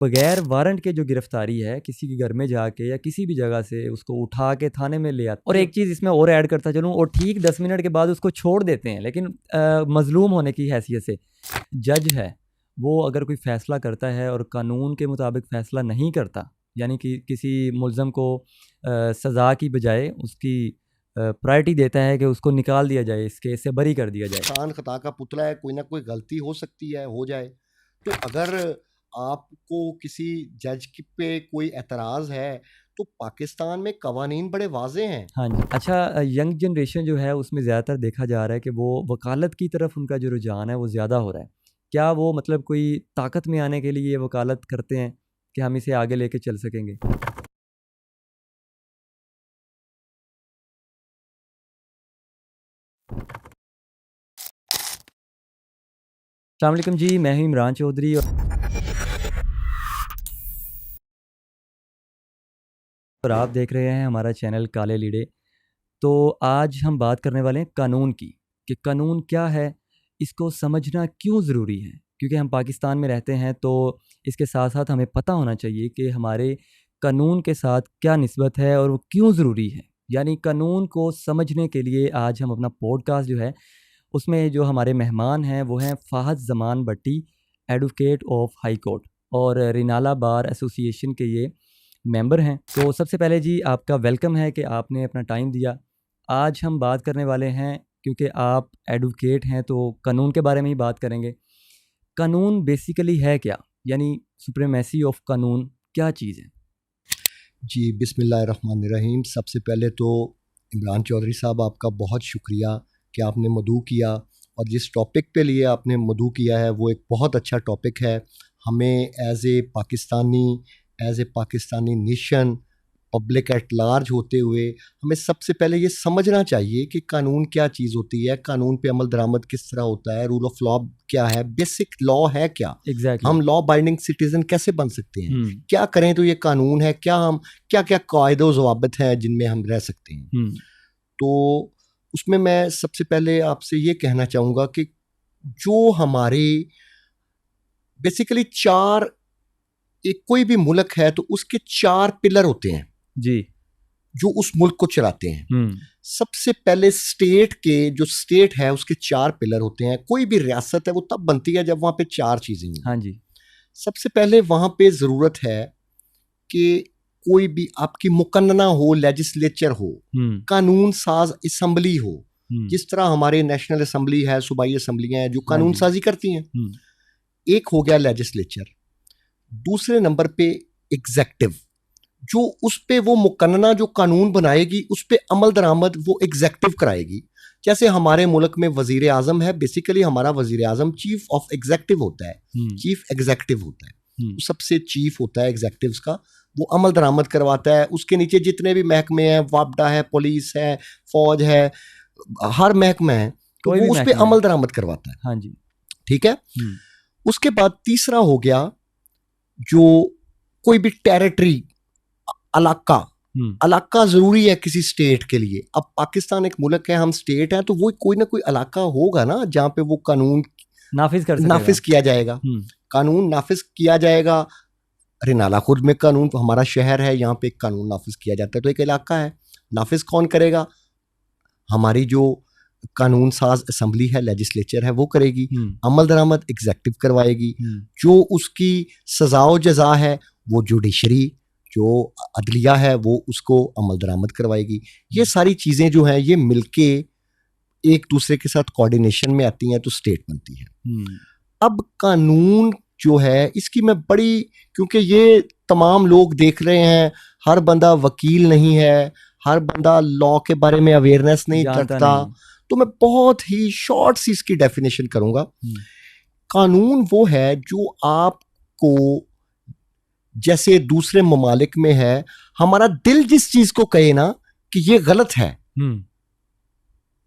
बगैर वारंट के जो गिरफ्तारी है किसी के घर में जाके या किसी भी जगह से उसको उठा के थाने में ले आते। और एक चीज़ इसमें और ऐड करता चलूँ, और ठीक 10 मिनट के बाद उसको छोड़ देते हैं, लेकिन मजलूम होने की हैसियत से जज है वो अगर कोई फ़ैसला करता है और कानून के मुताबिक फ़ैसला नहीं करता, यानी कि किसी मुल्ज़म को सज़ा की बजाय उसकी प्रायोरिटी देता है कि उसको निकाल दिया जाए, इस केस से बरी कर दिया जाए। इंसान खता का पुतला है, कोई ना कोई गलती हो सकती है, हो जाए। तो अगर आपको किसी जज पे कोई एतराज़ है तो पाकिस्तान में कवानीन बड़े वाज़े हैं। हाँ जी। अच्छा, यंग जनरेशन जो है उसमें ज़्यादातर देखा जा रहा है कि वो वकालत की तरफ उनका जो रुझान है वो ज़्यादा हो रहा है। क्या वो मतलब कोई ताकत में आने के लिए ये वकालत करते हैं कि हम इसे आगे लेके चल सकेंगे? अस्सलाम वालेकुम जी, मैं हूँ इमरान चौधरी और आप देख रहे हैं हमारा चैनल काले लीडे। तो आज हम बात करने वाले हैं कानून की, कि कानून क्या है, इसको समझना क्यों ज़रूरी है। क्योंकि हम पाकिस्तान में रहते हैं तो इसके साथ साथ हमें पता होना चाहिए कि हमारे कानून के साथ क्या निस्बत है और वो क्यों ज़रूरी है। यानी कानून को समझने के लिए आज हम अपना पॉडकास्ट जो है उसमें जो हमारे मेहमान हैं वो हैं फ़ाहद ज़मान भट्टी, एडवोकेट ऑफ हाई कोर्ट और रिनाला बार एसोसिएशन के ये मेंबर हैं। तो सबसे पहले जी आपका वेलकम है कि आपने अपना टाइम दिया। आज हम बात करने वाले हैं, क्योंकि आप एडवोकेट हैं तो कानून के बारे में ही बात करेंगे। कानून बेसिकली है क्या, यानी सुप्रीमेसी ऑफ कानून क्या चीज़ है? जी, बिस्मिल्लाहिर्रहमानिर्रहीम। सबसे पहले तो इमरान चौधरी साहब आपका बहुत शुक्रिया कि आपने मदऊ किया, और जिस टॉपिक पे लिए आपने मदऊ किया है वो एक बहुत अच्छा टॉपिक है। हमें as a Pakistani nation, public at large होते हुए हमें सबसे पहले ये समझना चाहिए कि कानून क्या चीज़ होती है, कानून पे अमल दरामद किस तरह होता है, रूल ऑफ लॉ क्या है, बेसिक लॉ है क्या, एग्जैक्टली हम लॉ बाइंडिंग सिटीज़न कैसे बन सकते हैं, हम्म क्या करें तो ये कानून है, क्या क्या कायदे ज़वाबित हैं जिनमें हम रह सकते हैं। हम्म तो उसमें मैं सबसे पहले आपसे ये कहना चाहूँगा कि जो हमारे बेसिकली चार, एक कोई भी मुल्क है तो उसके चार पिलर होते हैं जी जो उस मुल्क को चलाते हैं। हम्म सबसे पहले स्टेट है उसके चार पिलर होते हैं। कोई भी रियासत है वो तब बनती है जब वहाँ पे चार चीज़ें हों। हाँ जी सबसे पहले वहाँ पे ज़रूरत है कि कोई भी आपकी मुकन्ना हो, लेजिस्लेचर हो, कानून साज असम्बली हो। जिस तरह हमारे नेशनल असम्बली है, सूबाई असम्बलियाँ हैं जो हाँ कानून जी साजी करती हैं। एक हो गया लेजिस्लेचर। दूसरे नंबर पे एग्जेक्टिव, जो उस पे वो मुकन्ना जो कानून बनाएगी उस पे अमल दरामद वो एग्जेक्टिव कराएगी। जैसे हमारे मुल्क में वजीर आजम है, बेसिकली हमारा वजीर आजम चीफ ऑफ एग्जेक्टिव होता है, चीफ एग्जेक्टिव होता है, तो सबसे चीफ होता है एग्जेक्टिव्स का, वो अमल दरामद करवाता है। उसके नीचे जितने भी महकमे हैं, वापडा है, पुलिस है, फौज है, हर महकमा है, तो वो उस पे अमल दरामद करवाता है। हाँ जी ठीक है। उसके बाद तीसरा हो गया जो कोई भी टेरिटरी, इलाका जरूरी है किसी स्टेट के लिए। अब पाकिस्तान एक मुल्क है, हम स्टेट हैं, तो वो कोई ना कोई इलाका होगा ना जहाँ पे वो कानून नाफिज किया जाएगा, कानून नाफिज किया जाएगा। रिनाला खुर्द में कानून, हमारा शहर है, यहाँ पे एक कानून नाफिज किया जाता है, तो एक इलाका है। नाफिज कौन करेगा? हमारी जो कानून साज असम्बली है, लेजिस्लेचर है, वो करेगी। अमल दरामद एग्जेक्टिव करवाएगी। जो उसकी सजा व जजा है वो जुडिशरी, जो अदलिया है, वो उसको अमल दरामद करवाएगी। ये सारी चीज़ें जो हैं ये मिलके एक दूसरे के साथ कोऑर्डिनेशन में आती हैं तो स्टेट बनती है। अब कानून जो है इसकी मैं बड़ी, क्योंकि ये तमाम लोग देख रहे हैं, हर बंदा वकील नहीं है, हर बंदा लॉ के बारे में अवेयरनेस नहीं रखता, तो मैं बहुत ही शॉर्ट सी इसकी डेफिनेशन करूंगा। कानून वो है जो आपको, जैसे दूसरे ममालिक में है, हमारा दिल जिस चीज को कहे ना कि ये गलत है,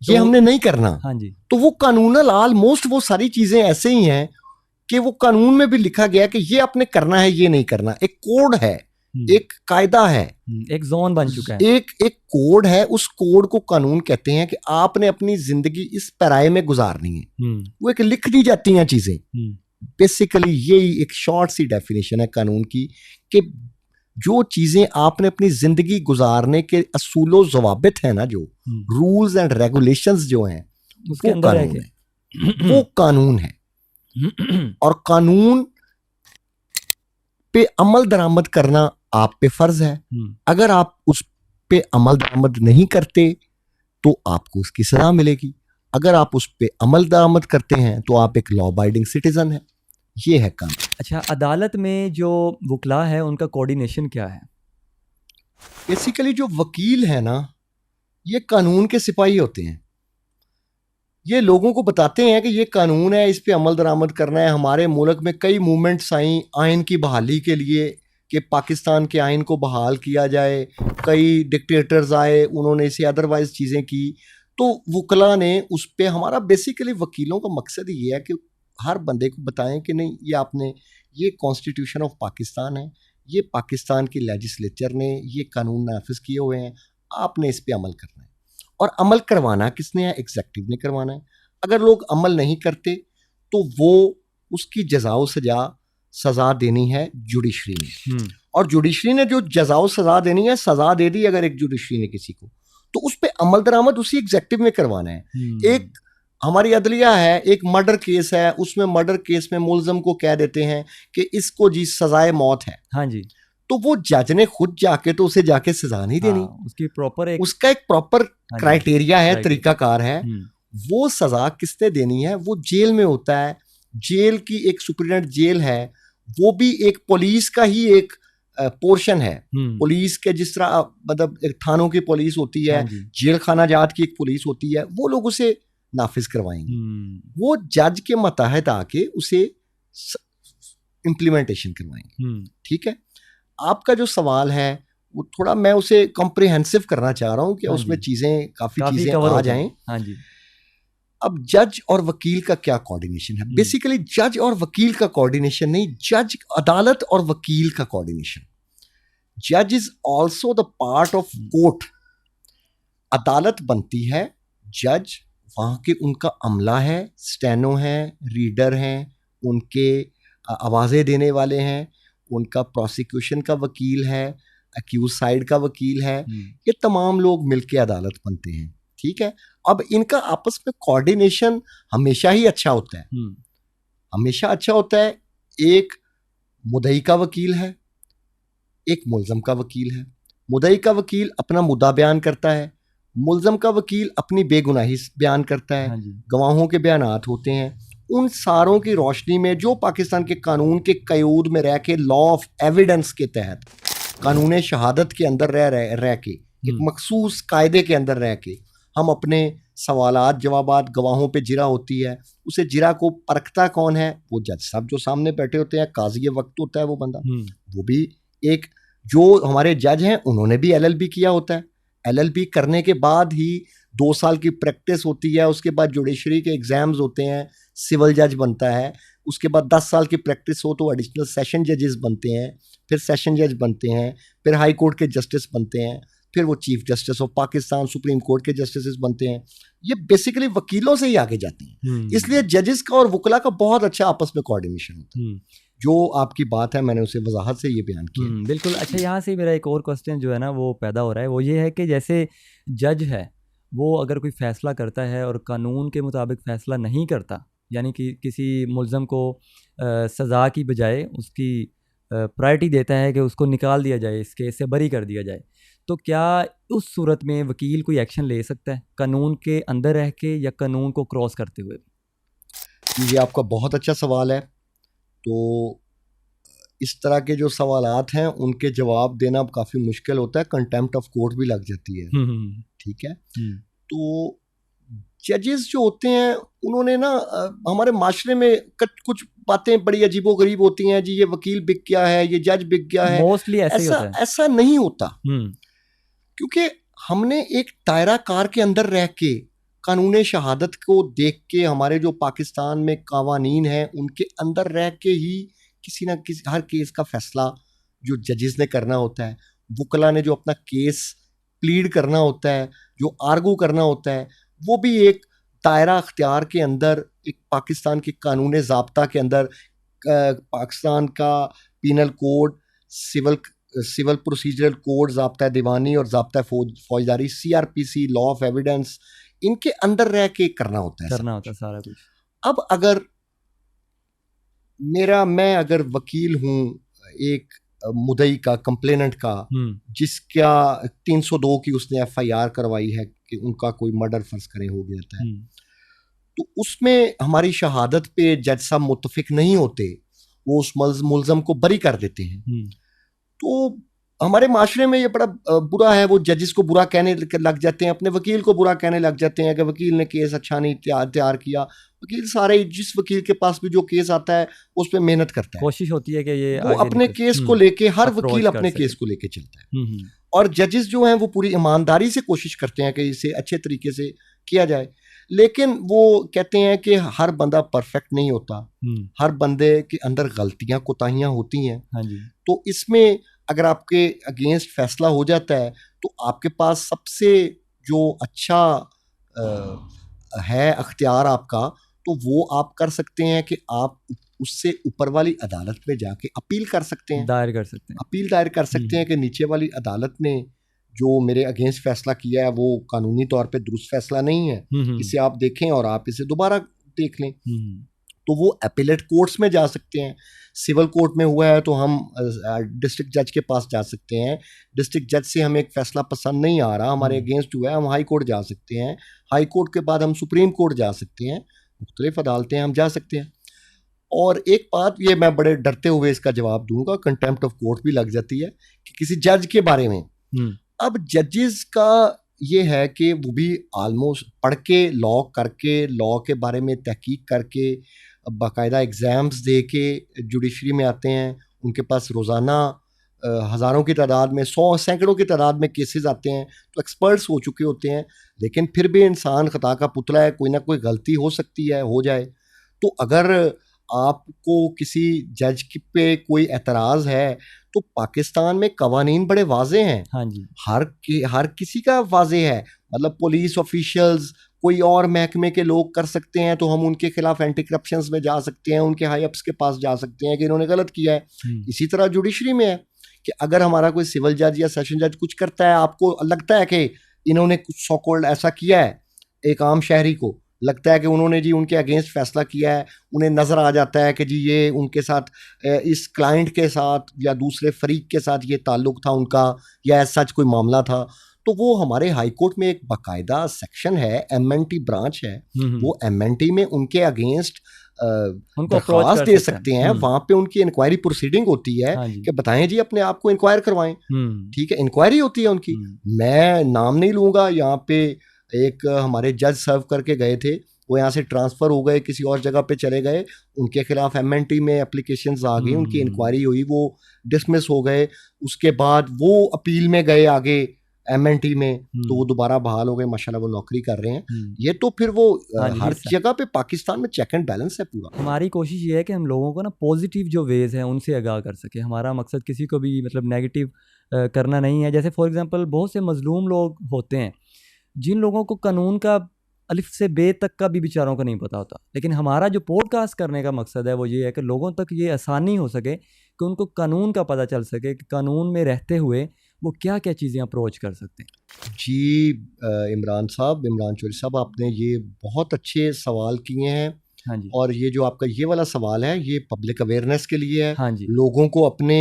ये हमने नहीं करना, हाँ जी, तो वो कानूनल ऑलमोस्ट वो सारी चीजें ऐसे ही हैं कि वो कानून में भी लिखा गया कि ये आपने करना है, ये नहीं करना। एक कोड है, एक कायदा है, एक जोन बन चुका है, एक कोड है। उस कोड को कानून कहते हैं कि आपने अपनी जिंदगी इस पैराए में गुजारनी है। वो एक लिख दी जाती हैं चीजें, बेसिकली यही एक शॉर्ट सी डेफिनेशन है कानून की, कि जो चीजें आपने अपनी जिंदगी गुजारने के असूलो ज़वाबित है ना, जो रूल्स एंड रेगुलेशंस जो हैं, उसके अंदर कानून है, वो कानून है। और कानून पे अमल दरामद करना आप पे फर्ज है। अगर आप उस पे अमल दरामद नहीं करते तो आपको उसकी सजा मिलेगी। अगर आप उस पे अमल दरामद करते हैं तो आप एक लॉ अबाइडिंग सिटीजन है। ये है कानून। अच्छा, अदालत में जो वकला है उनका कोऑर्डिनेशन क्या है? बेसिकली जो वकील है ना, ये कानून के सिपाही होते हैं। ये लोगों को बताते हैं कि ये कानून है, इस पे अमल दरामद करना है। हमारे मुल्क में कई मूवमेंट्स आई आइन की बहाली के लिए कि पाकिस्तान के आइन को बहाल किया जाए। कई डिक्टेटर्स आए, उन्होंने इसे अदरवाइज चीज़ें की। तो वकला ने उस पर, हमारा बेसिकली वकीलों का मकसद ये है कि हर बंदे को बताएं कि नहीं, ये आपने, ये कॉन्स्टिट्यूशन ऑफ पाकिस्तान है, ये पाकिस्तान की लेजिस्लेचर ने ये कानून नाफिज किए हुए हैं, आपने इस पर अमल करना है। और अमल करवाना किसने है? एग्जेक्टिव ने करवाना है। अगर लोग अमल नहीं करते तो वो उसकी जज़ाओ सजा देनी है जुडिशरी ने। और जुडिशरी ने जो जज़ाओ सजा देनी है, सजा दे दी अगर एक जुडिशरी ने किसी को, तो उस पर अमल दरामद उसी एग्जेक्टिव में करवाना है। एक हमारी अदलिया है, एक मर्डर केस है, उसमें मर्डर केस में मुलजम को कह देते हैं कि इसको जी सजाए मौत है। हाँ जी। तो वो जज ने खुद जाके तो उसे जाके सजा नहीं देनी। उसकी प्रॉपर उसका एक प्रॉपर क्राइटेरिया है, तरीकाकार है। वो सजा किसने देनी है? वो जेल में होता है। जेल की एक सुप्रीडेंट जेल है, वो भी एक पुलिस का ही एक पोर्शन है। पुलिस के जिस तरह मतलब थानों की पुलिस होती है, जेल खाना जात की एक पुलिस होती है, वो लोग उसे नाफिज करवाएंगे। वो जज के मतहत आके उसे इम्प्लीमेंटेशन करवाएंगे। ठीक है। आपका जो सवाल है वो थोड़ा मैं उसे कॉम्प्रिहेंसिव करना चाह रहा हूं कि उसमें चीजें काफी चीजें आ जाएं। हाँ जी। अब जज और वकील का क्या कोऑर्डिनेशन है? बेसिकली जज और वकील का कोऑर्डिनेशन नहीं, जज, अदालत और वकील का कोऑर्डिनेशन। जज is also the part of court. अदालत बनती है, जज वहां के उनका अमला है, स्टेनो है, रीडर हैं, उनके आवाजें देने वाले हैं, उनका प्रोसिक्यूशन का वकील है, अक्यूज साइड का वकील है। ये तमाम लोग मिलके अदालत बनते हैं। ठीक है। अब इनका आपस में कोऑर्डिनेशन हमेशा ही अच्छा होता है। हमेशा अच्छा होता है। एक मुद्दई का वकील है, एक मुल्जम का वकील है। मुद्दई का वकील अपना मुद्दा बयान करता है, मुल्जम का वकील अपनी बेगुनाही बयान करता है। गवाहों के बयानात होते हैं। उन सारों की रोशनी में जो पाकिस्तान के कानून के कयूद में रह के, लॉ ऑफ एविडेंस के तहत, कानून शहादत के अंदर रह के, एक मखसूस कायदे के अंदर रह के, हम अपने सवालात जवाबात, गवाहों पे जिरा होती है, उसे जिरा को परखता कौन है? वो जज साहब जो सामने बैठे होते हैं, काजी वक्त होता है वो बंदा। वो भी एक, जो हमारे जज हैं उन्होंने भी LLB किया होता है। LLB करने के बाद ही 2 साल की प्रैक्टिस होती है, उसके बाद जुडिशरी के एग्जाम्स होते हैं, सिविल जज बनता है। उसके बाद 10 साल की प्रैक्टिस हो तो एडिशनल सेशन जजेस बनते हैं, फिर सेशन जज बनते हैं, फिर हाई कोर्ट के जस्टिस बनते हैं, फिर वो chief justice of Pakistan, supreme court के जस्टिस बनते हैं। ये बेसिकली वकीलों से ही आगे जाते हैं। इसलिए जजेस का और वकला का बहुत अच्छा आपस में कोऑर्डिनेशन होता है। जो आपकी बात है मैंने उसे वजाहत से ये बयान किया। बिल्कुल। अच्छा, यहाँ से मेरा एक और क्वेश्चन जो है ना वो पैदा हो रहा है, वो ये है कि जैसे जज है वो अगर कोई फ़ैसला करता है और कानून के मुताबिक फ़ैसला नहीं करता, यानी कि किसी मुल्ज़म को सज़ा की बजाय उसकी प्रायोरिटी देता है कि उसको निकाल दिया जाए, इस केस से बरी कर दिया जाए, तो क्या उस सूरत में वकील कोई एक्शन ले सकता है कानून के अंदर रह के या कानून को क्रॉस करते हुए? ये आपका बहुत अच्छा सवाल है। तो इस तरह के जो सवालात हैं उनके जवाब देना काफ़ी मुश्किल होता है, कंटेम्प्ट ऑफ कोर्ट भी लग जाती है। ठीक है। तो जजेस जो होते हैं उन्होंने ना हमारे माशरे में कुछ बातें बड़ी अजीबोगरीब होती हैं। जी ये वकील बिक गया है, ये जज बिक गया है। मोस्टली ऐसा नहीं होता, क्योंकि हमने एक दायरा कार के अंदर रह के, कानून शहादत को देख के, हमारे जो पाकिस्तान में कवानीन हैं उनके अंदर रह के ही किसी ना किसी हर केस का फैसला जो जजेस ने करना होता है। वकला ने जो अपना केस प्लीड करना होता है, जो आर्गू करना होता है, वो भी एक दायरा अख्तियार के अंदर, एक पाकिस्तान के कानून ज़ाब्ता के अंदर पाकिस्तान का penal code, civil procedural code, ज़ाब्ता दीवानी और ज़ाब्ता फौजदारी, CRPC, लॉ ऑफ एविडेंस, इनके अंदर रह के करना होता है सारा कुछ। अब अगर मैं अगर वकील हूँ एक मुदई का, कंप्लेनेंट का, जिसका 302 की उसने FIR करवाई है कि उनका कोई मर्डर फर्ज करें हो गया था, तो उसमें हमारी शहादत पे जज साहब मुत्तफिक नहीं होते, वो उस मुलजम को बरी कर देते हैं। तो हमारे माशरे में ये बड़ा बुरा है, वो जजिस को बुरा कहने लग जाते हैं, अपने वकील को बुरा कहने लग जाते हैं कि वकील ने केस अच्छा नहीं तैयार किया। वकील सारे, जिस वकील के पास भी जो केस आता है उस पर मेहनत करता है, कोशिश होती है कि ये वो अपने केस को लेके, हर वकील अपने केस को लेके चलता है, और जजेस जो हैं वो पूरी ईमानदारी से कोशिश करते हैं कि इसे अच्छे तरीके से किया जाए। लेकिन वो कहते हैं कि हर बंदा परफेक्ट नहीं होता, हर बंदे के अंदर गलतियां कोताहियां होती हैं। तो इसमें अगर आपके अगेंस्ट फैसला हो जाता है तो आपके पास सबसे जो अच्छा है अख्तियार आपका, तो वो आप कर सकते हैं कि आप उससे ऊपर वाली अदालत में जाके अपील कर सकते हैं, अपील दायर कर सकते हैं कि नीचे वाली अदालत ने जो मेरे अगेंस्ट फैसला किया है वो कानूनी तौर पे दुरुस्त फैसला नहीं है, इसे आप देखें और आप इसे दोबारा देख लें। तो वो अपीलेट कोर्ट्स में जा सकते हैं। सिविल कोर्ट में हुआ है तो हम डिस्ट्रिक्ट जज के पास जा सकते हैं, डिस्ट्रिक्ट जज से हमें एक फैसला पसंद नहीं आ रहा, हमारे अगेंस्ट हुआ है, हम हाई कोर्ट जा सकते हैं, हाई कोर्ट के बाद हम सुप्रीम कोर्ट जा सकते हैं, मुख्तलिफ अदालतें हम जा सकते हैं। और एक बात, ये मैं बड़े डरते हुए इसका जवाब दूंगा, कंटेम्प्ट ऑफ कोर्ट भी लग जाती है कि किसी जज के बारे में। अब जजेस का ये है कि वो भी ऑलमोस्ट पढ़ के, लॉ करके, लॉ के बारे में तहकीक करके, बाकायदा एग्ज़ाम्स दे के जुडिशरी में आते हैं, उनके पास रोज़ाना हज़ारों की तादाद में, 100 सैकड़ों की तादाद में केसेस आते हैं, तो एक्सपर्ट्स हो चुके होते हैं। लेकिन फिर भी इंसान खता का पुतला है, कोई ना कोई गलती हो सकती है, हो जाए। तो अगर आपको किसी जज पे कोई एतराज़ है तो पाकिस्तान में कवानीन बड़े वाजे हैं। हाँ जी, हर किसी का वाजे है, मतलब पुलिस ऑफिशियल्स, कोई और महकमे के लोग कर सकते हैं तो हम उनके खिलाफ एंटी करप्शंस में जा सकते हैं, उनके हाई अप्स के पास जा सकते हैं कि इन्होंने गलत किया है। इसी तरह जुडिशरी में है कि अगर हमारा कोई सिविल जज या सेशन जज कुछ करता है, आपको लगता है कि इन्होंने कुछ सो कॉल्ड ऐसा किया है, एक आम शहरी को लगता है कि उन्होंने जी उनके अगेंस्ट फैसला किया है, उन्हें नज़र आ जाता है कि जी ये उनके साथ, इस क्लाइंट के साथ या दूसरे फरीक के साथ ये ताल्लुक़ था उनका, या ऐसा सच कोई मामला था, तो वो हमारे हाई कोर्ट में एक बाकायदा सेक्शन है, MNT ब्रांच है, वो MNT में उनके अगेंस्ट दरख्वास्त दे सकते हैं, वहाँ पे उनकी इंक्वायरी प्रोसीडिंग होती है कि बताएं जी, अपने आप को इंक्वायर करवाएं। ठीक है, इंक्वायरी होती है उनकी। मैं नाम नहीं लूँगा, यहाँ पे एक हमारे जज सर्व करके गए थे, वो यहाँ से ट्रांसफ़र हो गए, किसी और जगह पे चले गए, उनके खिलाफ MNT में एप्लीकेशंस आ गई, उनकी इंक्वायरी हुई, वो डिसमिस हो गए, उसके बाद वो अपील में गए आगे MNT में, तो वो दोबारा बहाल हो गए, माशाल्लाह वो नौकरी कर रहे हैं। ये तो फिर वो हर जगह पे पाकिस्तान में चेक एंड बैलेंस है पूरा। हमारी कोशिश ये है कि हम लोगों को ना पॉजिटिव जो वेज हैं उनसे आगाह कर सके। हमारा मकसद किसी को भी मतलब नेगेटिव करना नहीं है। जैसे फॉर एग्जांपल बहुत से मजलूम लोग होते हैं जिन लोगों को कानून का अलिफ से बे तक का भी बेचारों को नहीं पता होता, लेकिन हमारा जो पॉडकास्ट करने का मकसद है वो ये है कि लोगों तक ये आसानी हो सके कि उनको कानून का पता चल सके कि कानून में रहते हुए वो क्या क्या चीज़ें अप्रोच कर सकते हैं। जी इमरान चौधरी साहब, आपने ये बहुत अच्छे सवाल किए हैं। हाँ जी। और ये जो आपका ये वाला सवाल है, ये पब्लिक अवेयरनेस के लिए है। हाँ जी। लोगों को अपने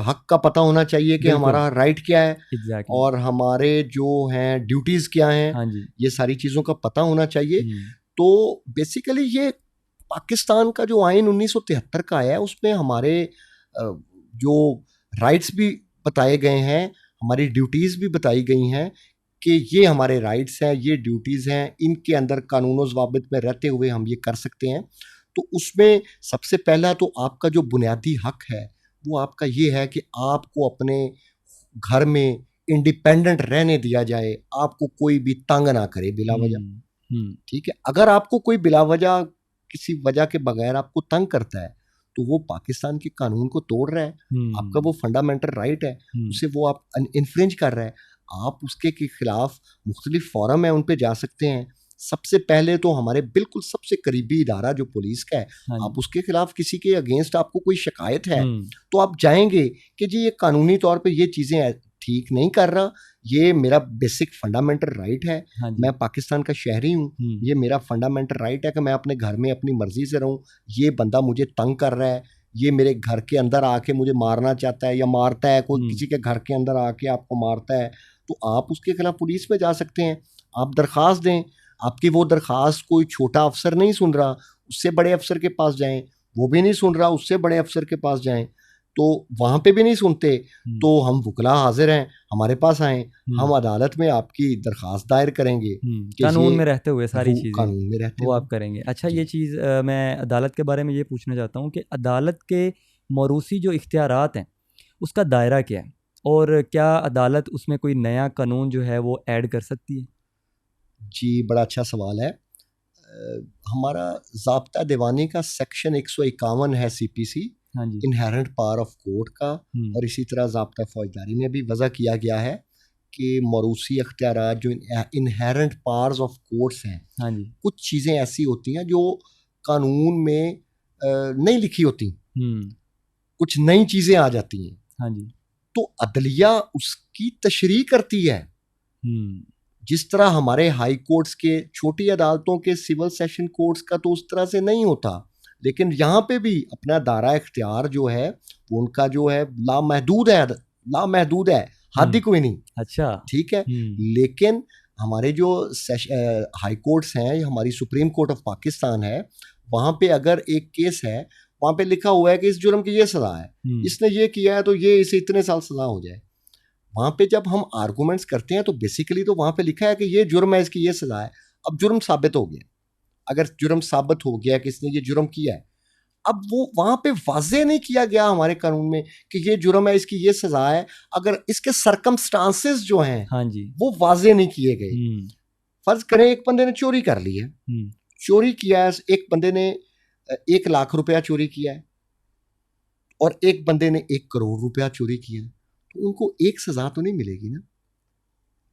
हक का पता होना चाहिए कि हमारा राइट क्या है, और हमारे जो हैं ड्यूटीज़ क्या हैं। हाँ जी। ये सारी चीज़ों का पता होना चाहिए। तो बेसिकली ये पाकिस्तान का जो आइन 1973 का है, उसमें हमारे जो राइट्स भी बताए गए हैं, हमारी ड्यूटीज़ भी बताई गई हैं कि ये हमारे राइट्स हैं, ये ड्यूटीज़ हैं, इनके अंदर कानून ज़वाबित में रहते हुए हम ये कर सकते हैं। तो उसमें सबसे पहला तो आपका जो बुनियादी हक है वो आपका ये है कि आपको अपने घर में इंडिपेंडेंट रहने दिया जाए, आपको कोई भी तंग ना करे बिला वजह। ठीक है, अगर आपको कोई बिला वजह, किसी वजह के बगैर आपको तंग करता है तो वो पाकिस्तान के कानून को तोड़ रहा है, आपका वो फंडामेंटल राइट है, उसे वो आप इन्फ्रिंज कर रहा है। आप उसके खिलाफ मुख्तलिफ फोरम है, उन पे जा सकते हैं, सबसे पहले तो हमारे बिल्कुल सबसे करीबी इदारा जो पुलिस का है, आप उसके खिलाफ किसी के अगेंस्ट आपको कोई शिकायत है तो आप जाएंगे कि जी ये कानूनी तौर पे ये चीज़ें ठीक नहीं कर रहा, ये मेरा बेसिक फंडामेंटल राइट है, मैं पाकिस्तान का शहरी हूँ, ये मेरा फंडामेंटल राइट है कि मैं अपने घर में अपनी मर्जी से रहूँ, ये बंदा मुझे तंग कर रहा है, ये मेरे घर के अंदर आके मुझे मारना चाहता है या मारता है, कोई किसी के घर के अंदर आके आपको मारता है, तो आप उसके खिलाफ पुलिस में जा सकते हैं, आप दरख्वास्त दें। आपकी वो दरख्वास्त कोई छोटा अफसर नहीं सुन रहा, उससे बड़े अफसर के पास जाएं, वो भी नहीं सुन रहा, उससे बड़े अफसर के पास जाएं, तो वहाँ पे भी नहीं सुनते तो हम वकला हाजिर हैं, हमारे पास आएँ, हम अदालत में आपकी दरख्वास्त दायर करेंगे, कानून में रहते हुए सारी चीज़ें कानून में रहते वो आप करेंगे। अच्छा, ये चीज़ मैं अदालत के बारे में ये पूछना चाहता हूँ कि अदालत के मौरूसी जो इख्तियारात हैं उसका दायरा क्या है, और क्या अदालत उसमें कोई नया कानून जो है वो ऐड कर सकती है? जी, बड़ा अच्छा सवाल है। हमारा ज़ाब्ता दीवानी का सेक्शन 151 है CPC, हाँ जी, इनहेरेंट पावर ऑफ कोर्ट का, और इसी तरह ज़ाब्ता फौजदारी में भी वज़ा किया गया है कि मौरूसी अख्तियारात जो इनहेरेंट पावर्स ऑफ कोर्ट्स हैं, हाँ जी, कुछ चीज़ें ऐसी होती हैं जो कानून में नहीं लिखी होती, कुछ नई चीज़ें आ जाती हैं, हाँ जी, तो अदलिया उसकी तशरीह करती है। जिस तरह हमारे हाई कोर्ट्स के, छोटी अदालतों के, सिविल सेशन कोर्ट्स का तो उस तरह से नहीं होता, लेकिन यहाँ पे भी अपना दायरा इख्तियार जो है वो उनका जो है लामहदूद है, हद ही कोई नहीं। अच्छा, ठीक है, लेकिन हमारे जो हाई कोर्ट्स हैं, हमारी सुप्रीम कोर्ट ऑफ पाकिस्तान है, वहाँ पे अगर एक केस है, वहाँ पे लिखा हुआ है कि इस जुर्म की ये सज़ा है, इसने ये किया है तो ये इसे इतने साल सज़ा हो जाए। वहाँ पे जब हम आर्गूमेंट्स करते हैं तो बेसिकली तो वहाँ पे लिखा है कि ये जुर्म है, इसकी ये सज़ा है। अब जुर्म साबित हो गया, अगर जुर्म साबित हो गया कि इसने ये जुर्म किया है, अब वो वहाँ पे वाज़े नहीं किया गया हमारे कानून में कि ये जुर्म है, इसकी ये सज़ा है, अगर इसके सर्कमस्टांसेस जो हैं, हाँ जी, वो वाज़े नहीं किए गए। फ़र्ज़ करें एक बंदे ने चोरी कर ली है, चोरी किया है, एक बंदे ने 1 लाख रुपया चोरी किया है और एक बंदे ने 1 करोड़ रुपया चोरी किया है, तो उनको एक सज़ा तो नहीं मिलेगी ना,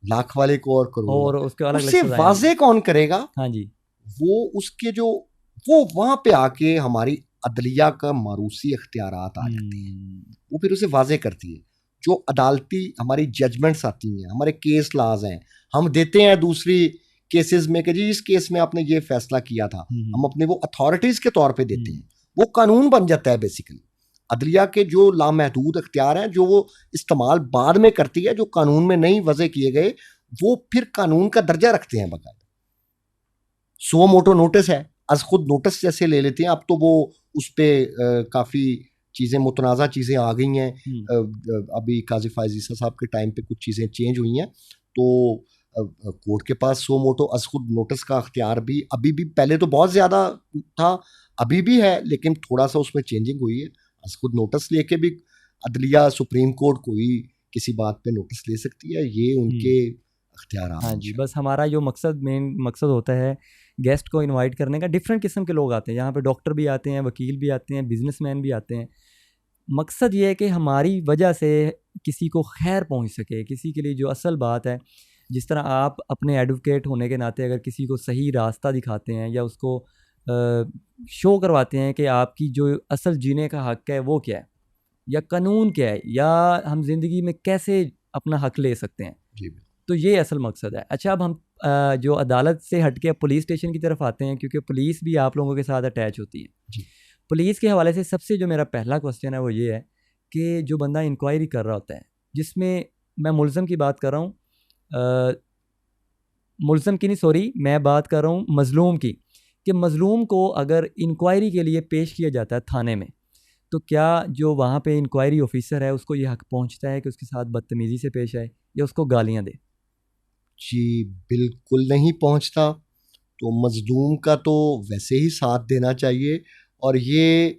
लाख वाले को और करोड़, और उसके अलग उससे वाज़े कौन करेगा? हाँ जी, वो उसके जो वो वहाँ पे आके हमारी अदलिया का मारूसी इख्तियारात आ जाते हैं, वो फिर उसे वाज़े करती है। जो अदालती हमारी जजमेंट्स आती हैं, हमारे केस लाज हैं, हम देते हैं दूसरी केसेस में कि जी इस केस में आपने ये फैसला किया था, हम अपने वो अथॉरिटीज़ के तौर पे देते हैं, वो कानून बन जाता है बेसिकली। अदलिया के जो लामहदूद इख्तियार हैं, जो वो इस्तेमाल बाद में करती है, जो कानून में नहीं वज़े किए गए, वो फिर कानून का दर्जा रखते हैं बाकायदा। सो मोटो नोटिस है, आज खुद नोटिस जैसे ले लेते हैं, अब तो वो उस पर काफ़ी चीज़ें, मुतनाज़ा चीज़ें आ गई हैं। अभी काजी फायज़ ईसा साहब के टाइम पे कुछ चीज़ें चेंज हुई हैं, तो कोर्ट के पास सो मोटो अज खुद नोटिस का अख्तियार भी अभी भी, पहले तो बहुत ज़्यादा था, अभी भी है, लेकिन थोड़ा सा उसमें चेंजिंग हुई है। अज खुद नोटिस लेके भी अदलिया, सुप्रीम कोर्ट कोई किसी बात पे नोटिस ले सकती है, ये उनके अख्तियार। हाँ जी, बस हमारा जो मेन मकसद होता है गेस्ट को इनवाइट करने का, डिफरेंट किस्म के लोग आते हैं यहाँ पे, डॉक्टर भी आते हैं, वकील भी आते हैं, बिजनेसमैन भी आते हैं। मकसद ये है कि हमारी वजह से किसी को खैर पहुँच सके, किसी के लिए जो असल बात है, जिस तरह आप अपने एडवोकेट होने के नाते अगर किसी को सही रास्ता दिखाते हैं या उसको शो करवाते हैं कि आपकी जो असल जीने का हक़ है वो क्या है, या कानून क्या है, या हम ज़िंदगी में कैसे अपना हक़ ले सकते हैं, तो ये असल मकसद है। अच्छा, अब हम जो अदालत से हट के पुलिस स्टेशन की तरफ आते हैं, क्योंकि पुलिस भी आप लोगों के साथ अटैच होती है। पुलिस के हवाले से सबसे जो मेरा पहला क्वेश्चन है वो ये है कि जो बंदा इंक्वायरी कर रहा होता है, जिसमें मैं मुल्ज़म की बात कर रहा हूँ, मुल्ज़म की नहीं, सॉरी, मैं बात कर रहा हूँ मज़लूम की, कि मज़लूम को अगर इंक्वायरी के लिए पेश किया जाता है थाने में, तो क्या जो वहाँ पे इंक्वायरी ऑफिसर है उसको ये हक़ पहुँचता है कि उसके साथ बदतमीज़ी से पेश आए या उसको गालियाँ दे? जी, बिल्कुल नहीं पहुँचता। तो मज़लूम का तो वैसे ही साथ देना चाहिए, और ये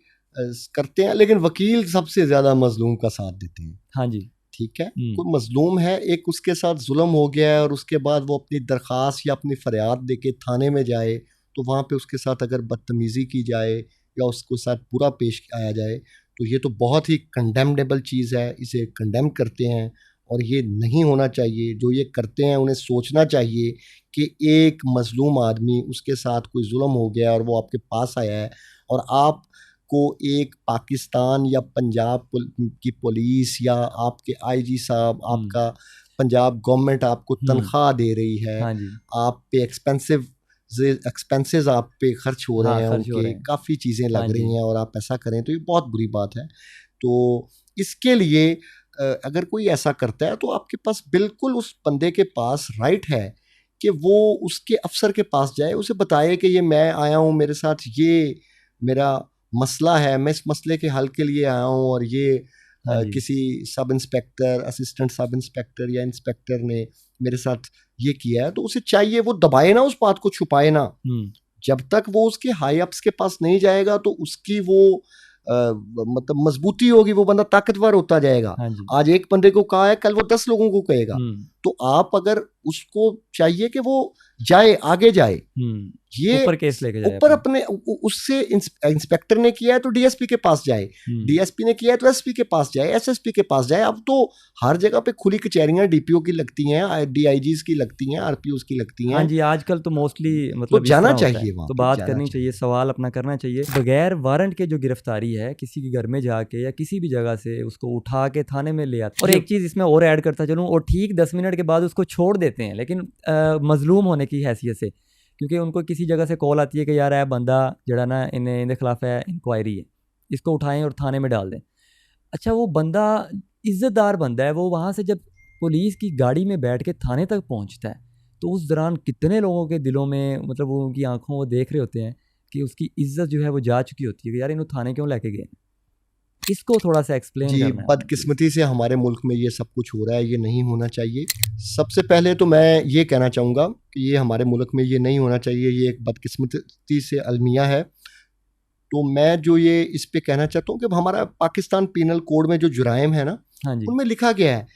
करते हैं, लेकिन वकील सबसे ज़्यादा मज़लूम का साथ देते हैं। हाँ जी, ठीक है, कोई मज़लूम है, एक उसके साथ जुल्म हो गया है और उसके बाद वो अपनी दरख्वास्त या अपनी फ़रियाद देके थाने में जाए, तो वहाँ पे उसके साथ अगर बदतमीज़ी की जाए या उसके साथ बुरा पेश आया जाए, तो ये तो बहुत ही कंडेमनेबल चीज़ है, इसे कंडेम करते हैं और ये नहीं होना चाहिए। जो ये करते हैं उन्हें सोचना चाहिए कि एक मजलूम आदमी, उसके साथ कोई जुल्म हो गया और वो आपके पास आया है, और आपको एक पाकिस्तान या पंजाब की पुलिस या आपके आईजी साहब, आपका पंजाब गवर्नमेंट आपको तनख्वाह दे रही है, हाँ जी। आप पे एक्सपेंसेस आप पे खर्च हो रहे हैं, उनके काफ़ी चीज़ें लग रही हैं, और आप ऐसा करें तो ये बहुत बुरी बात है। तो इसके लिए अगर कोई ऐसा करता है तो आपके पास बिल्कुल उस बंदे के पास राइट है कि वो उसके अफसर के पास जाए, उसे बताए कि ये मैं आया हूँ, मेरे साथ ये मेरा मसला है, मैं इस मसले के हल के लिए आया हूँ, और ये किसी sub inspector, assistant sub inspector या इंस्पेक्टर ने मेरे साथ ये किया है। तो उसे चाहिए वो दबाए ना, उस बात को छुपाए ना। जब तक वो उसके हाई अप्स के पास नहीं जाएगा तो उसकी वो मतलब मजबूती होगी, वो बंदा ताकतवर होता जाएगा। आज एक बंदे को कहा है, कल वो 10 लोगों को कहेगा। तो आप अगर उसको चाहिए कि वो जाए, आगे जाए, ये ऊपर केस लेके जाए, ऊपर अपने उससे इंस्पेक्टर ने किया है तो डीएसपी के पास जाए, डीएसपी ने किया है तो एसपी के पास जाए, एसएसपी के पास जाए। अब तो हर जगह पे खुली कचहरियां डीपीओ की लगती हैं, डीआईजीज की लगती हैं, आरपीओस की लगती हैं। हाँ जी, आजकल तो मोस्टली मतलब तो जाना चाहिए वहाँ, तो बात करनी चाहिए, सवाल अपना करना चाहिए। बगैर वारंट के जो गिरफ्तारी है, किसी के घर में जाके या किसी भी जगह से उसको उठा के थाने में ले आते। और एक चीज़ इसमें और ऐड करता चलूँ, और ठीक 10 मिनट के बाद उसको छोड़ देते हैं, लेकिन मजलूम होने की हैसियत से, क्योंकि उनको किसी जगह से कॉल आती है कि यार बंदा जड़ा ना इनके खिलाफ है, इंक्वायरी है, इसको उठाएं और थाने में डाल दें। अच्छा, वो बंदा इज़्ज़तदार बंदा है, वो वहाँ से जब पुलिस की गाड़ी में बैठ के थाने तक पहुँचता है तो उस दौरान कितने लोगों के दिलों में, मतलब वो उनकी आंखों वो देख रहे होते हैं कि उसकी इज्जत जो है वो जा चुकी होती है कि यार इन्हों थाने क्यों लेके गए। इसको थोड़ा सा एक्सप्लेन करना है। बदकिस्मती से हमारे मुल्क में ये सब कुछ हो रहा है, ये नहीं होना चाहिए। सबसे पहले तो मैं ये कहना चाहूँगा कि ये हमारे मुल्क में ये नहीं होना चाहिए, ये एक बदकिस्मती से अलमिया है। तो मैं जो ये इस पे कहना चाहता हूँ कि हमारा पाकिस्तान पीनल कोड में जो जुराइम है ना, उनमें लिखा गया है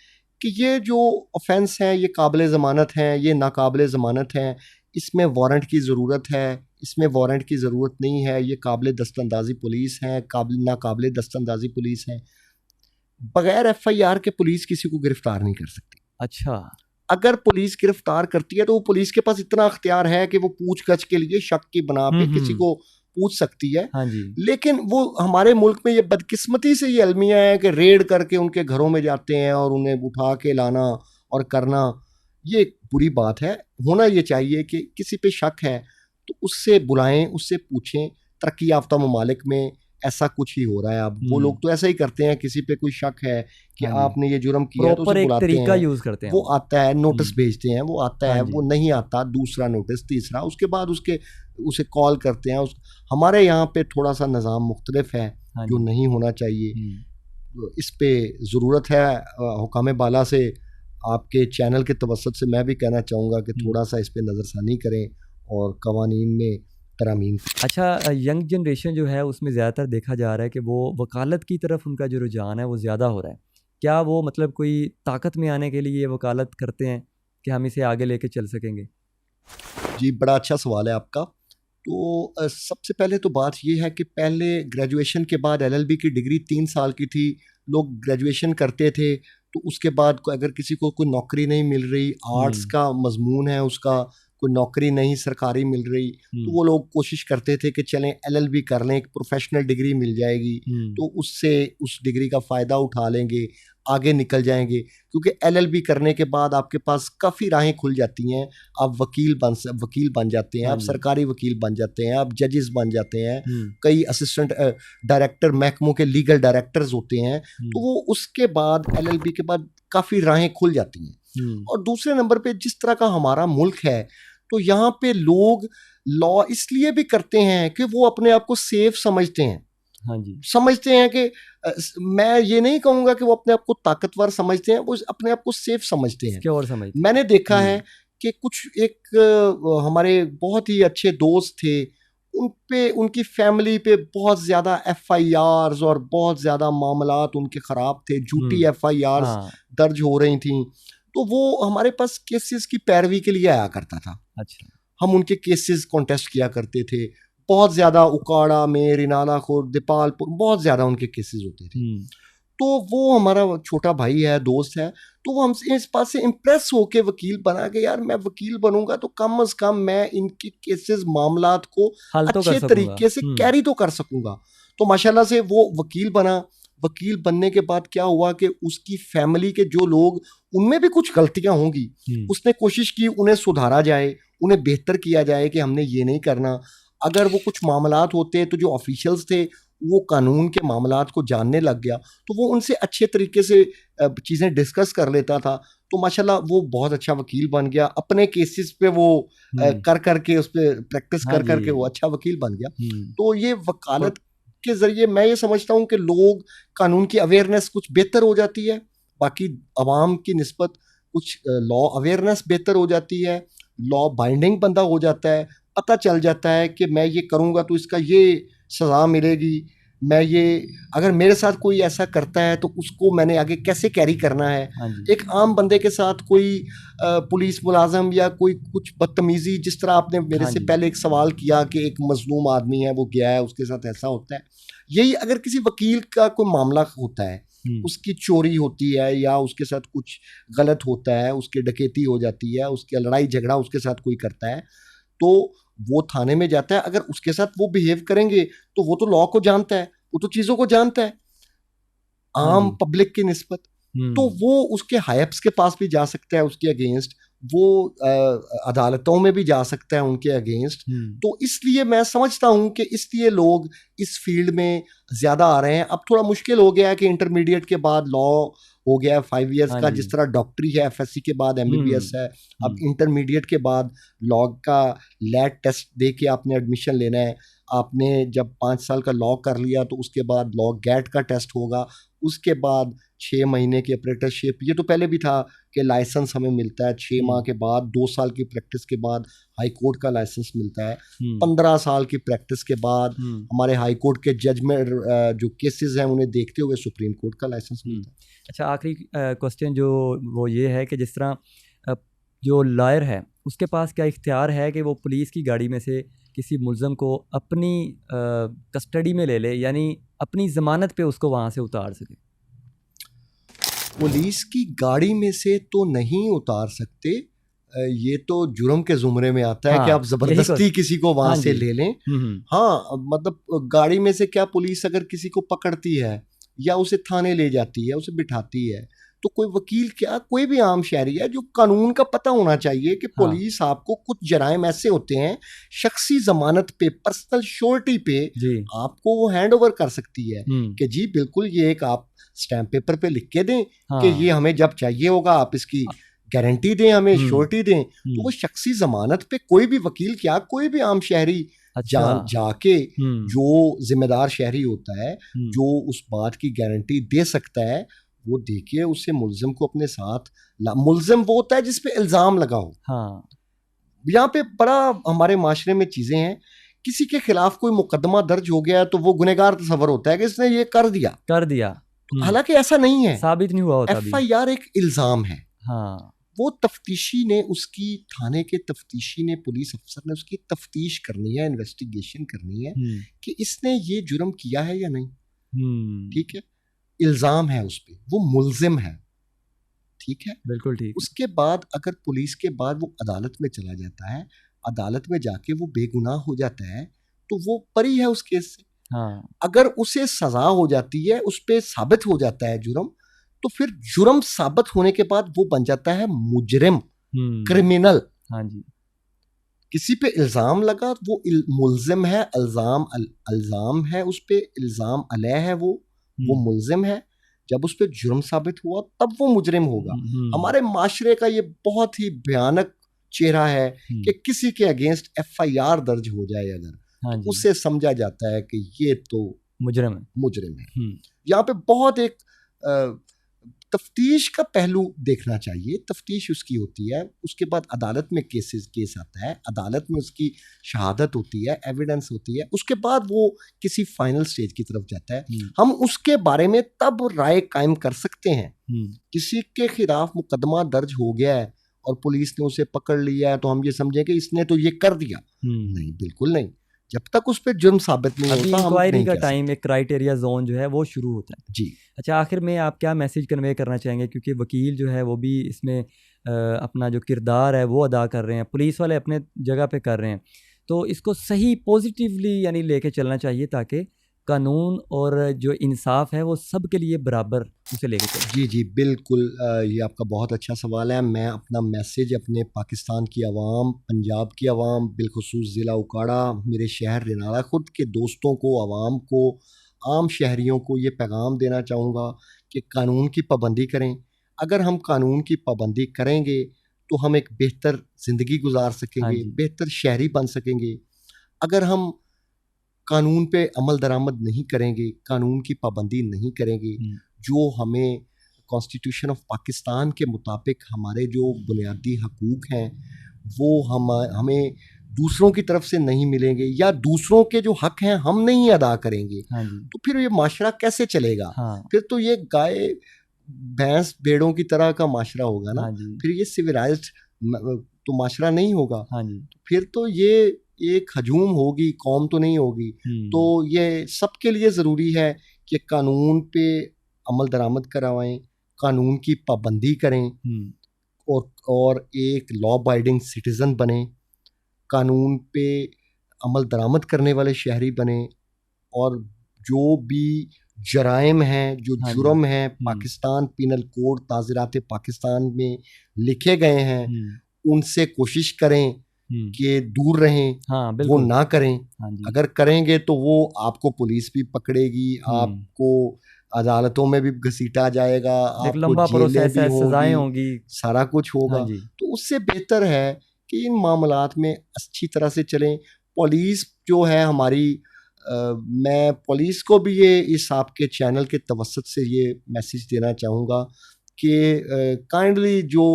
कि ये जो ऑफेंस हैं ये काबिल ज़मानत हैं, ये नाकाबिल ज़मानत हैं, इसमें वारंट की ज़रूरत है, इसमें वारंट की ज़रूरत नहीं है, ये काबिल दस्तंदाजी पुलिस है, नाकाबिल दस्तंदाजी पुलिस है। बगैर FIR के पुलिस किसी को गिरफ्तार नहीं कर सकती। अच्छा, अगर पुलिस गिरफ्तार करती है तो वो पुलिस के पास इतना अख्तियार है कि वो पूछगछ के लिए शक की बना पे किसी को पूछ सकती है। हाँ जी। लेकिन वो हमारे मुल्क में ये बदकिस्मती से ये अलमिया है कि रेड करके उनके घरों में जाते हैं और उन्हें उठा के लाना और करना, ये बुरी बात है। होना ये चाहिए कि किसी पे शक है तो उससे बुलाएं, उससे पूछें। तरक्की याफ्ता ममालिक में ऐसा कुछ ही हो रहा है। अब वो लोग तो ऐसा ही करते हैं, किसी पे कोई शक है कि आपने ये जुर्म किया तो उसे बुलाते हैं, यूज करते हैं, वो आता है, नोटिस भेजते हैं, वो आता है, वो नहीं आता, दूसरा नोटिस, तीसरा, उसके बाद उसे कॉल करते हैं। हमारे यहाँ पे थोड़ा सा निज़ाम मुख्तलिफ है जो नहीं होना चाहिए। इस पे ज़रूरत है हुकाम बाला से, आपके चैनल के तवस्सुत से मैं भी कहना चाहूँगा कि थोड़ा सा इस पे नज़रसानी करें और कवानीन में तरामीम। अच्छा, यंग जनरेशन जो है उसमें ज़्यादातर देखा जा रहा है कि वो वकालत की तरफ उनका जो रुझान है वो ज़्यादा हो रहा है। क्या वो मतलब कोई ताकत में आने के लिए वकालत करते हैं कि हम इसे आगे लेके चल सकेंगे? जी, बड़ा अच्छा सवाल है आपका। तो सबसे पहले तो बात ये है कि पहले ग्रेजुएशन के बाद LLB की डिग्री 3 साल की थी। लोग ग्रेजुएशन करते थे तो उसके बाद अगर किसी को कोई नौकरी नहीं मिल रही, आर्ट्स का मजमून है उसका, कोई नौकरी नहीं सरकारी मिल रही, तो वो लोग कोशिश करते थे कि चलें LLB कर लें, एक प्रोफेशनल डिग्री मिल जाएगी, तो उससे उस डिग्री का फ़ायदा उठा लेंगे, आगे निकल जाएंगे। क्योंकि LLB करने के बाद आपके पास काफ़ी राहें खुल जाती हैं। आप वकील बन जाते हैं, आप सरकारी वकील बन जाते हैं, आप जजेस बन जाते हैं, कई असिस्टेंट डायरेक्टर महकमों के लीगल डायरेक्टर्स होते हैं। तो वो उसके बाद LLB के बाद काफ़ी राहें खुल जाती हैं। और दूसरे नंबर पे जिस तरह का हमारा मुल्क है, तो यहाँ पे लोग लॉ इसलिए भी करते हैं कि वो अपने आप को सेफ समझते हैं। हाँ जी, समझते हैं कि मैं ये नहीं कहूँगा कि वो अपने आप को ताकतवर समझते हैं, वो अपने आप को सेफ समझते हैं। और समझते हैं। मैंने देखा है कि कुछ एक हमारे बहुत ही अच्छे दोस्त थे, उन पे उनकी फैमिली पे बहुत ज़्यादा FIRs और बहुत ज़्यादा मामलात उनके ख़राब थे, झूठी FIRs दर्ज हो रही थी। तो वो हमारे पास केसेस की पैरवी के लिए आया करता था। अच्छा, हम उनके केसेस कॉन्टेस्ट किया करते थे। बहुत ज़्यादा उकाड़ा में, रिनाला खुर्द, दीपालपुर, बहुत ज़्यादा उनके केसेस होते थे। तो वो हमारा छोटा भाई है, दोस्त है, तो वो हमसे इस बात से इम्प्रेस होके वकील बना के यार मैं वकील बनूंगा तो कम से कम मैं इनकी केसेस मामलात को अच्छे तरीके से कैरी तो कर सकूंगा। तो माशाल्लाह से वो वकील बना। वकील बनने के बाद क्या हुआ कि उसकी फैमिली के जो लोग, उनमें भी कुछ गलतियां होंगी, उसने कोशिश की उन्हें सुधारा जाए, उन्हें बेहतर किया जाए कि हमने ये नहीं करना। अगर वो कुछ मामलात होते तो जो ऑफिशियल्स थे वो कानून के मामलात को जानने लग गया तो वो उनसे अच्छे तरीके से चीज़ें डिस्कस कर लेता था। तो माशाल्लाह वो बहुत अच्छा वकील बन गया। अपने केसेस पे वो कर करके उस पर प्रैक्टिस कर करके वो अच्छा वकील बन गया। तो ये वकालत के ज़रिए मैं ये समझता हूँ कि लोग कानून की अवेयरनेस कुछ बेहतर हो जाती है, बाकी अवाम की निस्बत कुछ लॉ अवेयरनेस बेहतर हो जाती है, लॉ बाइंडिंग बंदा हो जाता है, पता चल जाता है कि मैं ये करूँगा तो इसका ये सज़ा मिलेगी, मैं ये अगर मेरे साथ कोई ऐसा करता है तो उसको मैंने आगे कैसे कैरी करना है। एक आम बंदे के साथ कोई पुलिस मुलाजम या कोई कुछ बदतमीज़ी, जिस तरह आपने मेरे से पहले एक सवाल किया कि एक मजलूम आदमी है वो गया है उसके साथ ऐसा होता है, यही अगर किसी वकील का कोई मामला होता है, उसकी चोरी होती है या उसके साथ कुछ गलत होता है, उसकी डकैती हो जाती है, उसकी लड़ाई झगड़ा उसके साथ कोई करता है, तो वो थाने में जाता है। अगर उसके साथ वो बिहेव करेंगे तो वो तो लॉ को जानता है, वो तो चीज़ों को जानता है आम पब्लिक की निस्बत, तो वो उसके हायप्स के पास भी जा सकता है उसके अगेंस्ट, वो अदालतों में भी जा सकता है उनके अगेंस्ट। तो इसलिए मैं समझता हूँ कि इसलिए लोग इस फील्ड में ज़्यादा आ रहे हैं। अब थोड़ा मुश्किल हो गया है कि इंटरमीडिएट के बाद लॉ हो गया है 5 इयर्स का, जिस तरह डॉक्टरी है, FSC के बाद MBBS है, अब इंटरमीडिएट के बाद लॉ का लैट टेस्ट दे के आपने एडमिशन लेना है। आपने जब 5 साल का लॉ कर लिया तो उसके बाद लॉ गैट का टेस्ट होगा, उसके बाद 6 महीने की अप्रेंटिसशिप। ये तो पहले भी था कि लाइसेंस हमें मिलता है 6 माह के बाद, 2 साल की प्रैक्टिस के बाद हाई कोर्ट का लाइसेंस मिलता है, 15 साल की प्रैक्टिस के बाद हमारे हाई कोर्ट के जज में जो केसेस हैं उन्हें देखते हुए सुप्रीम कोर्ट का लाइसेंस मिलता है। अच्छा, आखिरी क्वेश्चन जो वो ये है कि जिस तरह जो लॉयर है उसके पास क्या इख्तियार है कि वो पुलिस की गाड़ी में से किसी मुल्ज़म को अपनी कस्टडी में ले ले, यानी अपनी ज़मानत पे उसको वहाँ से उतार सके? पुलिस की गाड़ी में से तो नहीं उतार सकते, ये तो जुर्म के ज़ुमरे में आता है कि आप ज़बरदस्ती किसी को वहाँ से ले लें। हाँ, मतलब गाड़ी में से क्या पुलिस अगर किसी को पकड़ती है या उसे थाने ले जाती है, उसे बिठाती है, तो कोई वकील क्या, कोई भी आम शहरी है जो कानून का पता होना चाहिए कि पुलिस आपको कुछ जराइम ऐसे होते हैं शख्सी जमानत पे, पर्सनल श्योरिटी पे आपको वो हैंड ओवर कर सकती है कि जी बिल्कुल ये एक आप स्टैम्प पेपर पे लिख के दें कि ये हमें जब चाहिए होगा आप इसकी गारंटी दें, हमें श्योरिटी दें। तो वो शख्सी जमानत पे कोई भी वकील क्या, कोई भी आम शहरी जाके जो जिम्मेदार शहरी होता है, जो उस बात की गारंटी दे सकता है, वो देखिए उससे मुल्जिम को अपने साथ मुल्जिम वो होता है जिस पे इल्ज़ाम लगा हो। यहाँ पे बड़ा हमारे माशरे में चीज़ें हैं, किसी के खिलाफ कोई मुकदमा दर्ज हो गया तो वो गुनहगार तस्वर होता है कि इसने ये कर दिया तो हालांकि ऐसा नहीं है, साबित नहीं हुआ होता। FIR एक इल्ज़ाम है। वो तफ्तीशी ने, उसकी थाने के तफ्तीशी ने, पुलिस अफसर ने उसकी तफ्तीश करनी है, इन्वेस्टिगेशन करनी है कि इसने ये जुर्म किया है या नहीं। ठीक है, इल्ज़ाम है उस पर, वो मुल्जिम है। ठीक है, बिल्कुल ठीक। उसके बाद अगर पुलिस के बाद वो अदालत में चला जाता है, अदालत में जाके वो बेगुनाह हो जाता है तो वो बरी है उस केस से। अगर उसे सजा हो जाती है, उस पर साबित हो जाता है जुर्म, तो फिर जुर्म साबित होने के बाद वो बन जाता है मुजरिम, क्रिमिनल। किसी पे इल्ज़ाम लगा वो मुल्जिम है, इल्ज़ाम है उस पे, इल्ज़ाम अलैह है, वो मुल्जिम है। जब उस पर जुर्म साबित हुआ तब वो मुजरिम होगा। हमारे माशरे का ये बहुत ही भयानक चेहरा है कि किसी के अगेंस्ट FIR दर्ज हो जाए अगर, तो उसे समझा जाता है कि ये तो मुजरिम है। यहाँ पे बहुत एक तफ्तीश का पहलू देखना चाहिए। तफ्तीश उसकी होती है, उसके बाद अदालत में केस आता है, अदालत में उसकी शहादत होती है, एविडेंस होती है, उसके बाद वो किसी फाइनल स्टेज की तरफ जाता है। हम उसके बारे में तब राय कायम कर सकते हैं। किसी के खिलाफ मुकदमा दर्ज हो गया है और पुलिस ने उसे पकड़ लिया है तो हम ये समझें कि इसने तो ये कर दिया, नहीं, बिल्कुल नहीं। जब तक उस पर जुर्म साबित नहीं होता, इंक्वायरी का टाइम, एक क्राइटेरिया जोन जो है वो शुरू होता है जी। अच्छा, आखिर में आप क्या मैसेज कन्वे करना चाहेंगे, क्योंकि वकील जो है वो भी इसमें अपना जो किरदार है वो अदा कर रहे हैं, पुलिस वाले अपने जगह पे कर रहे हैं, तो इसको सही पॉजिटिवली यानी लेके चलना चाहिए ताकि कानून और जो इंसाफ है वो सब के लिए बराबर उसे लेके चले। जी जी बिल्कुल, ये आपका बहुत अच्छा सवाल है। मैं अपना मैसेज अपने पाकिस्तान की आवाम, पंजाब की आवाम, बिलखुसूस ज़िला उकाड़ा, मेरे शहर रिनाला खुर्द के दोस्तों को, आवाम को, आम शहरियों को ये पैगाम देना चाहूँगा कि कानून की पाबंदी करें। अगर हम कानून की पाबंदी करेंगे तो हम एक बेहतर ज़िंदगी गुजार सकेंगे, बेहतर शहरी बन सकेंगे। अगर हम कानून पे अमल दरामद नहीं करेंगे, कानून की पाबंदी नहीं करेंगे, जो हमें कॉन्स्टिट्यूशन ऑफ पाकिस्तान के मुताबिक हमारे जो बुनियादी हकूक़ हैं वो हमें दूसरों की तरफ से नहीं मिलेंगे, या दूसरों के जो हक हैं हम नहीं अदा करेंगे, तो फिर ये माशरा कैसे चलेगा? फिर तो ये गाय भैंस भेड़ों की तरह का माशरा होगा ना, फिर ये सिविलाइज्ड तो माशरा नहीं होगा। फिर तो ये एक हजूम होगी, कौम तो नहीं होगी। तो ये सबके लिए ज़रूरी है कि कानून पे अमल दरामद करवाएं, कानून की पाबंदी करें और एक लॉ अबाइडिंग सिटीज़न बने, कानून पे अमल दरामद करने वाले शहरी बने, और जो भी जराइम हैं, जो जुर्म हैं पाकिस्तान पीनल कोड ताज़ीरात पाकिस्तान में लिखे गए हैं, उनसे कोशिश करें कि दूर रहें, वो ना करें। अगर करेंगे तो वो आपको पुलिस भी पकड़ेगी, आपको अदालतों में भी घसीटा जाएगा, आपको जेलें भी होंगी, सारा कुछ होगा। तो उससे बेहतर है कि इन मामलात में अच्छी तरह से चलें। पुलिस जो है हमारी, मैं पुलिस को भी ये इस आपके चैनल के तवस्सुत से ये मैसेज देना चाहूँगा कि काइंडली जो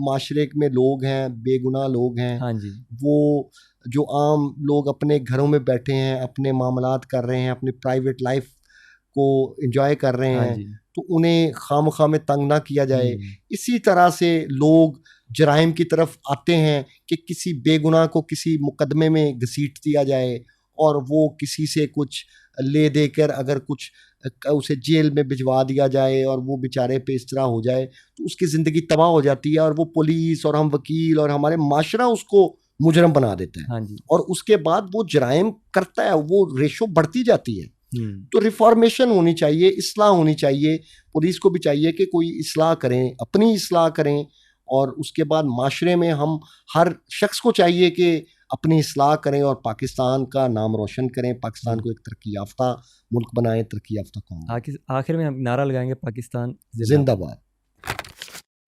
माशरे में लोग हैं, बेगुनाह लोग हैं, वो जो आम लोग अपने घरों में बैठे हैं, अपने मामलात कर रहे हैं, अपनी प्राइवेट लाइफ को एंजॉय कर रहे हैं, तो उन्हें खामखा में तंग ना किया जाए। इसी तरह से लोग जराइम की तरफ आते हैं कि किसी बेगुनाह को किसी मुकदमे में घसीट दिया जाए और वो किसी से कुछ ले देकर अगर कुछ उसे जेल में भिजवा दिया जाए और वो बेचारे पे इस तरह हो जाए, तो उसकी ज़िंदगी तबाह हो जाती है और वो पुलिस और हम वकील और हमारे माशरा उसको मुजरम बना देते हैं। और उसके बाद वो जराइम करता है, वो रेशो बढ़ती जाती है। तो रिफॉर्मेशन होनी चाहिए, इस्लाह होनी चाहिए। पुलिस को भी चाहिए कि कोई इस्लाह करें, अपनी इस्लाह करें, और उसके बाद माशरे में हम हर शख्स को चाहिए कि अपनी इस्लाह करें और पाकिस्तान का नाम रोशन करें, पाकिस्तान को एक तरक्की याफ्ता मुल्क बनाएं, तरक्की याफ्ता कौम। आखिर में हम नारा लगाएंगे, पाकिस्तान जिंदाबाद।